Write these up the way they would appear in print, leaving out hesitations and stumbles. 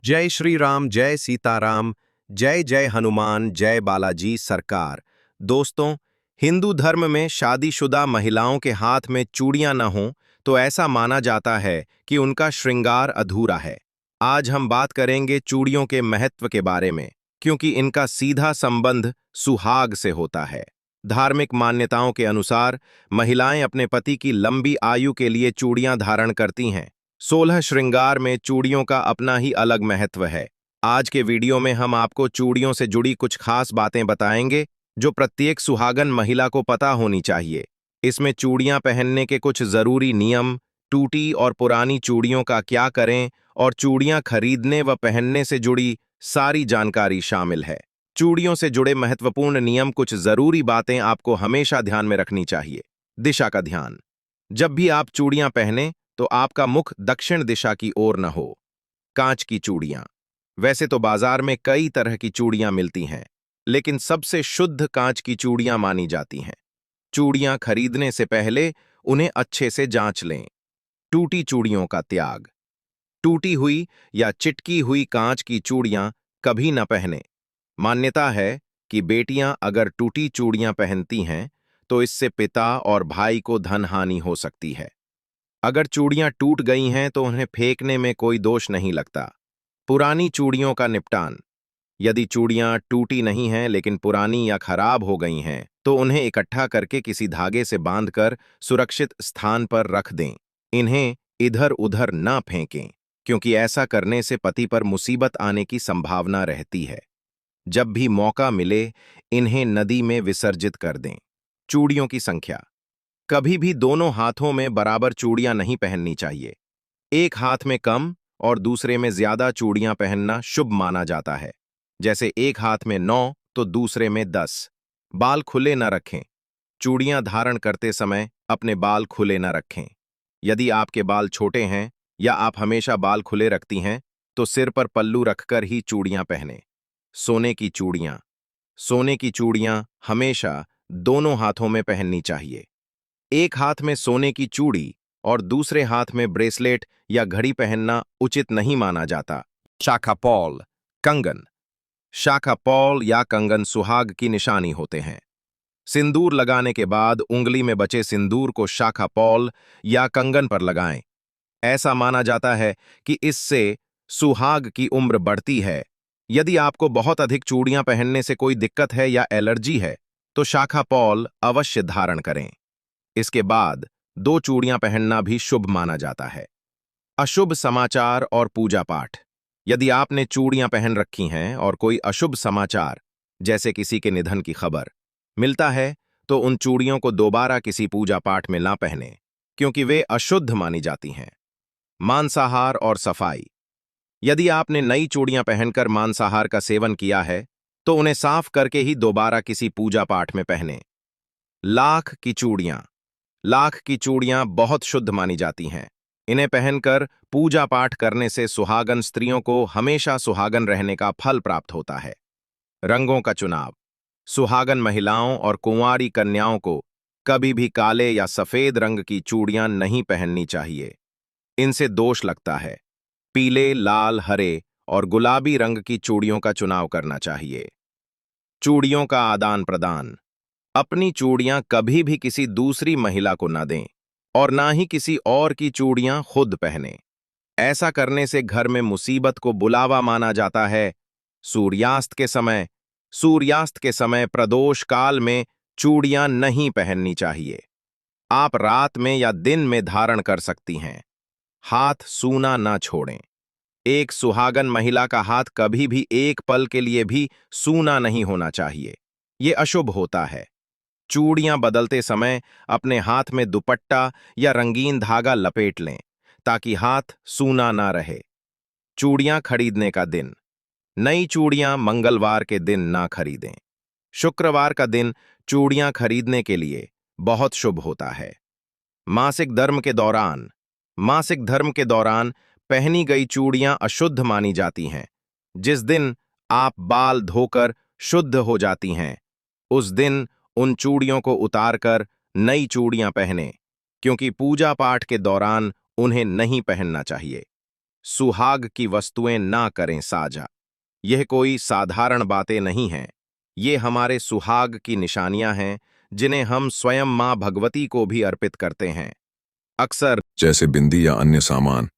जय श्री राम, जय सीताराम, जय जय हनुमान, जय बालाजी सरकार। दोस्तों, हिंदू धर्म में शादीशुदा महिलाओं के हाथ में चूड़ियां न हों तो ऐसा माना जाता है कि उनका श्रृंगार अधूरा है। आज हम बात करेंगे चूड़ियों के महत्व के बारे में, क्योंकि इनका सीधा संबंध सुहाग से होता है। धार्मिक मान्यताओं के अनुसार महिलाएं अपने पति की लंबी आयु के लिए चूड़ियां धारण करती हैं। 16 श्रृंगार में चूड़ियों का अपना ही अलग महत्व है। आज के वीडियो में हम आपको चूड़ियों से जुड़ी कुछ खास बातें बताएंगे जो प्रत्येक सुहागन महिला को पता होनी चाहिए। इसमें चूड़ियां पहनने के कुछ जरूरी नियम, टूटी और पुरानी चूड़ियों का क्या करें और चूड़ियां खरीदने व पहनने से जुड़ी सारी जानकारी शामिल है। चूड़ियों से जुड़े महत्वपूर्ण नियम, कुछ जरूरी बातें आपको हमेशा ध्यान में रखनी चाहिए। दिशा का ध्यान। जब भी आप चूड़ियां पहने तो आपका मुख दक्षिण दिशा की ओर न हो। कांच की चूड़ियां। वैसे तो बाजार में कई तरह की चूड़ियां मिलती हैं, लेकिन सबसे शुद्ध कांच की चूड़ियां मानी जाती हैं। चूड़ियां खरीदने से पहले उन्हें अच्छे से जांच लें। टूटी चूड़ियों का त्याग। टूटी हुई या चिटकी हुई कांच की चूड़ियां कभी न पहने। मान्यता है कि बेटियां अगर टूटी चूड़ियां पहनती हैं तो इससे पिता और भाई को धन हानि हो सकती है। अगर चूड़ियां टूट गई हैं तो उन्हें फेंकने में कोई दोष नहीं लगता। पुरानी चूड़ियों का निपटान। यदि चूड़ियां टूटी नहीं हैं लेकिन पुरानी या खराब हो गई हैं तो उन्हें इकट्ठा करके किसी धागे से बांधकर सुरक्षित स्थान पर रख दें। इन्हें इधर उधर ना फेंकें, क्योंकि ऐसा करने से पति पर मुसीबत आने की संभावना रहती है। जब भी मौका मिले इन्हें नदी में विसर्जित कर दें। चूड़ियों की संख्या। कभी भी दोनों हाथों में बराबर चूड़ियां नहीं पहननी चाहिए। एक हाथ में कम और दूसरे में ज्यादा चूड़ियां पहनना शुभ माना जाता है। जैसे एक हाथ में 9 तो दूसरे में 10। बाल खुले न रखें। चूड़ियां धारण करते समय अपने बाल खुले न रखें। यदि आपके बाल छोटे हैं या आप हमेशा बाल खुले रखती हैं तो सिर पर पल्लू रखकर ही चूड़ियां पहनें। सोने की चूड़ियां। सोने की चूड़ियां हमेशा दोनों हाथों में पहननी चाहिए। एक हाथ में सोने की चूड़ी और दूसरे हाथ में ब्रेसलेट या घड़ी पहनना उचित नहीं माना जाता। शाखा पॉल, कंगन। शाखा पॉल या कंगन सुहाग की निशानी होते हैं। सिंदूर लगाने के बाद उंगली में बचे सिंदूर को शाखा पॉल या कंगन पर लगाएं। ऐसा माना जाता है कि इससे सुहाग की उम्र बढ़ती है। यदि आपको बहुत अधिक चूड़ियां पहनने से कोई दिक्कत है या एलर्जी है तो शाखा पॉल अवश्य धारण करें। इसके बाद 2 चूड़ियां पहनना भी शुभ माना जाता है। अशुभ समाचार और पूजा पाठ। यदि आपने चूड़ियां पहन रखी हैं और कोई अशुभ समाचार, जैसे किसी के निधन की खबर, मिलता है तो उन चूड़ियों को दोबारा किसी पूजा पाठ में ना पहने, क्योंकि वे अशुद्ध मानी जाती हैं। मांसाहार और सफाई। यदि आपने नई चूड़ियां पहनकर मांसाहार का सेवन किया है तो उन्हें साफ करके ही दोबारा किसी पूजा पाठ में पहने। लाख की चूड़ियां। लाख की चूड़ियां बहुत शुद्ध मानी जाती हैं। इन्हें पहनकर पूजा पाठ करने से सुहागन स्त्रियों को हमेशा सुहागन रहने का फल प्राप्त होता है। रंगों का चुनाव। सुहागन महिलाओं और कुंवारी कन्याओं को कभी भी काले या सफेद रंग की चूड़ियां नहीं पहननी चाहिए। इनसे दोष लगता है। पीले, लाल, हरे और गुलाबी रंग की चूड़ियों का चुनाव करना चाहिए। चूड़ियों का आदान प्रदान। अपनी चूड़ियां कभी भी किसी दूसरी महिला को न दें और ना ही किसी और की चूड़ियां खुद पहनें। ऐसा करने से घर में मुसीबत को बुलावा माना जाता है। सूर्यास्त के समय। सूर्यास्त के समय प्रदोष काल में चूड़ियां नहीं पहननी चाहिए। आप रात में या दिन में धारण कर सकती हैं। हाथ सूना ना छोड़ें। एक सुहागन महिला का हाथ कभी भी एक पल के लिए भी सूना नहीं होना चाहिए। ये अशुभ होता है। चूड़ियां बदलते समय अपने हाथ में दुपट्टा या रंगीन धागा लपेट लें ताकि हाथ सूना ना रहे। चूड़ियां खरीदने का दिन। नई चूड़ियां मंगलवार के दिन ना खरीदें। शुक्रवार का दिन चूड़ियां खरीदने के लिए बहुत शुभ होता है। मासिक धर्म के दौरान। मासिक धर्म के दौरान पहनी गई चूड़ियां अशुद्ध मानी जाती हैं। जिस दिन आप बाल धोकर शुद्ध हो जाती हैं उस दिन उन चूड़ियों को उतारकर नई चूड़ियां पहनें, क्योंकि पूजा पाठ के दौरान उन्हें नहीं पहनना चाहिए। सुहाग की वस्तुएं ना करें साझा। यह कोई साधारण बातें नहीं हैं। ये हमारे सुहाग की निशानियां हैं, जिन्हें हम स्वयं मां भगवती को भी अर्पित करते हैं। अक्सर जैसे बिंदी या अन्य सामान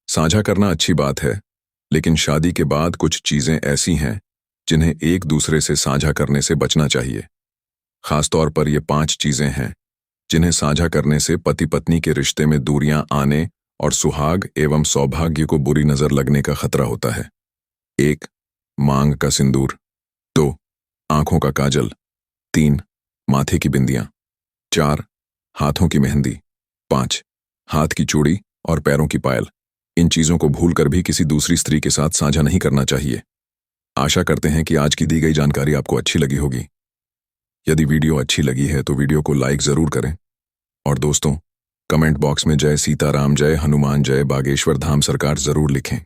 साझा करना अच्छी बात है, लेकिन शादी के बाद कुछ चीजें ऐसी हैं जिन्हें एक दूसरे से साझा करने से बचना चाहिए। खासतौर पर ये 5 चीजें हैं जिन्हें साझा करने से पति पत्नी के रिश्ते में दूरियां आने और सुहाग एवं सौभाग्य को बुरी नजर लगने का खतरा होता है। 1. मांग का सिंदूर। 2. आंखों का काजल। 3. माथे की बिंदियां। 4. हाथों की मेहंदी। 5. हाथ की चूड़ी और पैरों की पायल। इन चीजों को भूलकर भी किसी दूसरी स्त्री के साथ साझा नहीं करना चाहिए। आशा करते हैं कि आज की दी गई जानकारी आपको अच्छी लगी होगी। यदि वीडियो अच्छी लगी है तो वीडियो को लाइक जरूर करें और दोस्तों, कमेंट बॉक्स में जय सीताराम, जय हनुमान, जय बागेश्वर धाम सरकार जरूर लिखें।